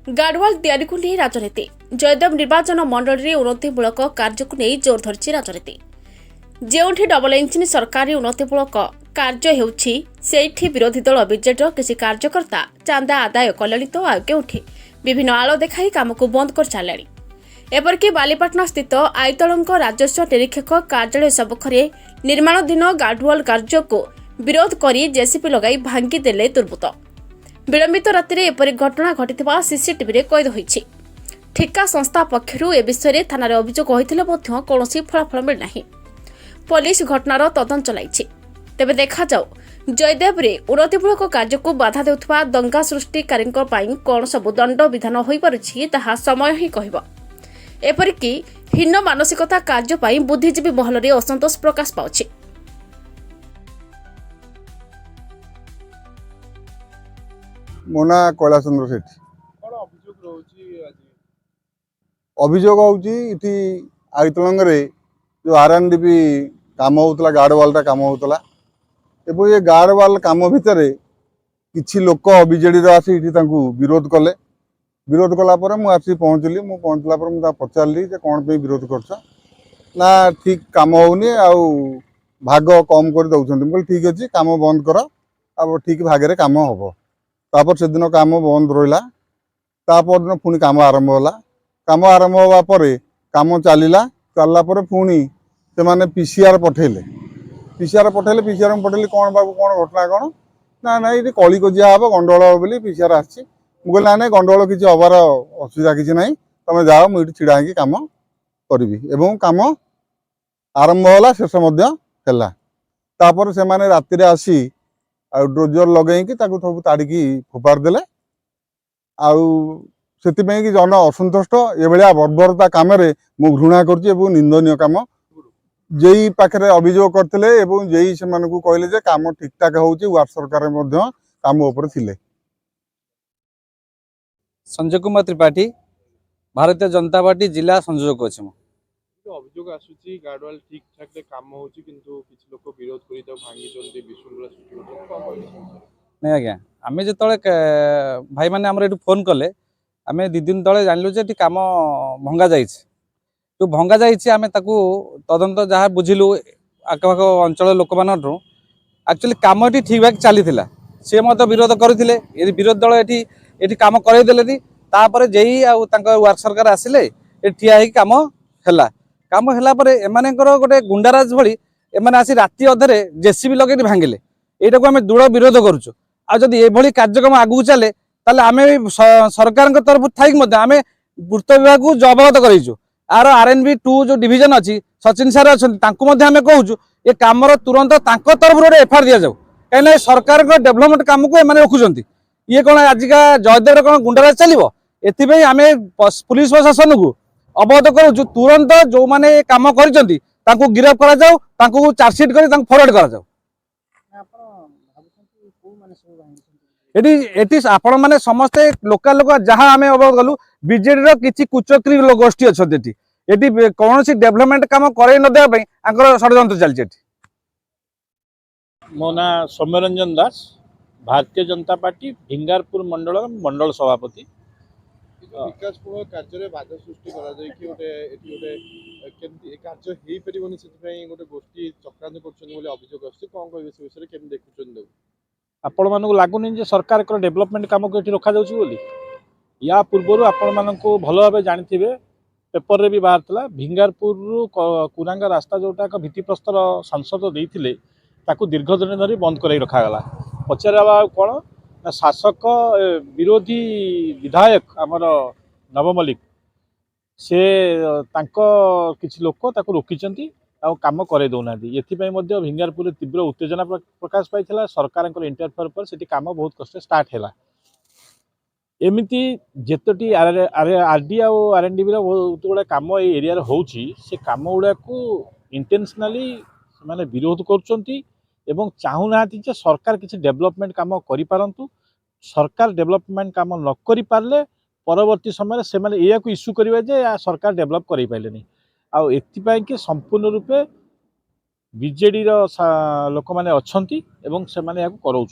गाडवाल तैयारी को नहीं राजनीति जयदेव निर्वाचन मंडल में उन्नतिमूलक कार्य को नहीं जोर धरी राजनीति जो डबल इंजिन सरकारी उन्नतिमूलक कार्य होठी विरोधी दल बीजेडर किसी कार्यकर्ता चांदा आदाय कले तो आउ के विभिन्न आल देखाई काम को बंद कर सारे एपरिक बालीपाटना स्थित आईतल राजस्व निरीक्षक कार्यालय सम्मुखें निर्माणाधीन गाडवाल कार्य को विरोध कर जेसीपी लगाई भांगीदेले दुर्बृत्त। विलंबित राति एपरी घटना घटी सीसीटीवी कैद होईछि। ठिका संस्था पक्षर ए विषय थाना अभियोग होइथिले मध्य कौनसी फलाफल मिलना। पुलिस घटनार तदंत चलाइछि। तेबे देखा जाऊ जयदेव रे उन्नतिमूलक कार्य को बाधा देउथबा दंगा सृष्टिकारी कौन सब दंड विधान होई पारुछि ताहा समय ही कहब। एपरिक हीन मानसिकता कार्य पाई बुद्धिजीवी महल रे असंतोष प्रकाश पाउछि। मोना कैलाश चंद्र सेठ अभियोग होती आईतलंग जो आरएनडीपी काम होता गार्डवाल काम होता ये गार्डवाल काम भितर किसी लोक बीजेडी आसी विरोध कले। विरोध कलापर मुझे पहुँचली पहुँचला मुझे पचारि कौन पे विरोध कर ना ठीक काम होनी भाग कम कर दौरान ठीक अच्छे काम बंद कर अब ठीक भागे काम हम तापर से दिन काम बंद रहा तापर दिन पुणी काम आरंभ होला। काम आरंभ होगा काम चलला पुणी से माने पीसीआर पठेले पीसीआर पठेले कौन बाबू कौन घटना कौन ना ना ये कली कजिया हम गंडगोल हम बोली पीसीआर आसी ना ना गंडगोल किसी हबार असुविधा किसी ना तुम जाओ मुझे छिड़ा होगी काम करी एवं काम आरंभ होला शेष से माने राति आसी डोजर लगे सब ताड़िकी फोपार देले आउे जन असंतुष्ट ये बर्बरता कम मु घृणा कर निंदनीय काम जेई पाखे अभियोग करते जेई से कहले काम ठीक ठाक हो वार्ड सरकार काम उपर थिले। संजय कुमार त्रिपाठी भारतीय जनता पार्टी जिला संयोजक अच्छे अभियोग आसुची गार्डवाल ठीक ठाक काम होची किंतु किछि लोक विरोध करि त भांगी चलते विशृंखला सृष्टि होची कोन कहले नहीं आज्ञा आम जो भाई मैंने आम फोन कले आम 2 दिन तले जानलु जे काम भंगा जाइए जो भंगा जाइए आम तदंत जहाँ बुझिलु आखपाख अंचल लोक मानू एक्चुअली काम ये ठीक भाग चली सी मत विरोध करते विरोध दल ये काम करदेले जेई वार्ड सरकार आसिले ठिया काम है काम है गोटे गुंडाराज भाई एम आसी राति अधे जेसीबी लगे भांगिले यहाँ को आम दृढ़ विरोध करुचु आदि ये कार्यक्रम आगू चले आम सरकार तरफ थी आम पूर्त विभाग को अवगत करूँ आर आरएनबी 2 जो डिविजन अच्छी सचिन सार अच्छा आम कहूँ ये कम तुरंत तरफ गोटे एफआईआर दि जाऊ कहीं सरकार डेभलपमेंट काम को रखुच्च ये कौन आजिका जयदेव कौन गुंडाराज चलो ये आम पुलिस प्रशासन को अवगत करूँ तुरंत जो मैंने काम कर गिरफ कर चार्जसीट कर फरवर्ड कर आपण मैंने समस्ते लोकल लोक जहाँ आम अवगत कलु बीजेडी किसी कुचक्री गोष्ठी अच्छा ये कौन डेभलपमेंट काम कर षड्यंत्र चलती। मो ना सौम्यरंजन दास भारतीय जनता पार्टी भिंगारपुर मंडल सभापति विकासपूर्ण कार्य बाधा सृष्टि कार्य गोटे गोष्ठी चक्रांत कर अभियोग आसोग आपण मानक लगुनि सरकार डेभलपमेंट काम को रखा जाऊँगी या पूर्वर आपण मानक भल भाव जानी पेपर रे भी बाहर था भिंगारपुर कुरांगा रास्ता जोटा एक भित्तिप्रस्तर सांसद देते दीर्घ दिन धरी बंद कर रखागला पचारा कौन ना शासक विरोधी विधायक आमर नव मल्लिक से किसी लोक रोकी काम करे दौना ये भिंगारपुर तीव्र उत्तेजना प्रकाश पाई सरकार इंटरफेयर पर से काम बहुत कष्ट स्टार्ट है एमती जितटी आरडी आरएनडी बहुत गुड़ा कम ये एरिया से कम गुड़ा को इंटेंशनली माने विरोध कर चाहूना सरकार किसी डेभलपमेंट काम करूँ सरकार डेभलपमेंट काम न कर पारे परवर्ती समय से या इश्यू करेंगे जे सरकार डेभलप कर पारे आउ एथि संपूर्ण रूपे बीजेडी लोक मैंने अच्छा से कराऊँ।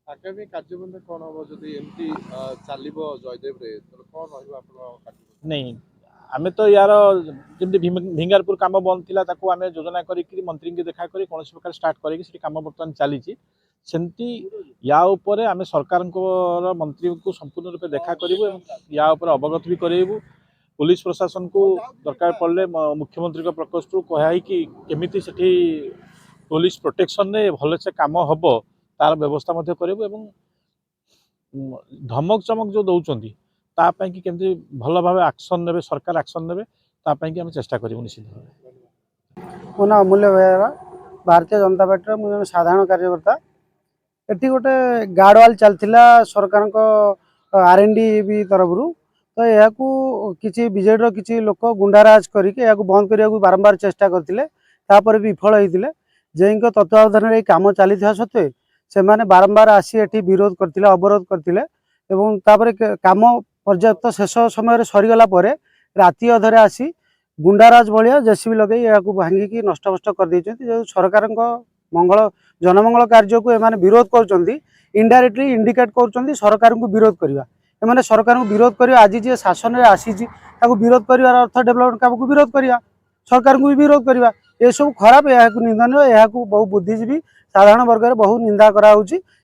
ଆଗାମୀ କାର୍ଯ୍ୟପନ୍ଥା କ'ଣ ହବ ଯଦି ଏମିତି ଚାଲିବ ଜୟଦେବରେ ତାହେଲେ କ'ଣ ରହିବ ଆପଣଙ୍କ କାର୍ଯ୍ୟପନ୍ଥା? नहीं आमे तो यार जमी भिंगारपुर काम बंद थिला ताकू आमे योजना करी मंत्री की देखा करी कौन प्रकार स्टार्ट करी काम बर्तमान चली सेमती या उपरे आमे सरकार मंत्री को संपूर्ण रूपे देखा करूँ या उपर अवगत भी करेबू पुलिस प्रशासन को दरकार पड़े मुख्यमंत्री प्रकोष्ठ कह कि केमिति सेठी पुलिस प्रोटेक्शन रे भलसे काम हम तार व्यवस्था करूँ धमक चमक जो दौरान तापाई कि केमती भल भाव एक्शन ने सरकार एक्शन ने तापाई कि आम चेष्टा करूँ निश्चित भाव। मो ना अमूल्य बेहरा भारतीय जनता पार्टी मुझे साधारण कार्यकर्ता एटी गोटे गार्डवाल चलता सरकार R&D तरफ तो यह किसी विजेडर किसी लोक गुंडाराज करके बंद करने को बारंबार चेष्टा करते विफल होते जे तत्वावधान में कम चली सत्वे से बारंबार आसी एटी विरोध करते अवरोध करते कम पर्याप्त शेष समय सरीगला राति अधरे आसी गुंडाराज भाया जेसीबी लगे या भांगिकी नष्टभष्ट कर जो सरकार मंगल जनमंगल कार्य को एमाने विरोध कर इनडायरेक्टली इंडिकेट कर सरकार को विरोध करवा एमाने सरकार को विरोध कर आज जी शासन में आसी विरोध कर अर्थ डेवलपमेंट काम को विरोध करवा सरकार को भी विरोध करवा ये सब खराब या निंदनीय या बहु बुद्धिजीवी साधारण वर्ग में बहुत निंदा करा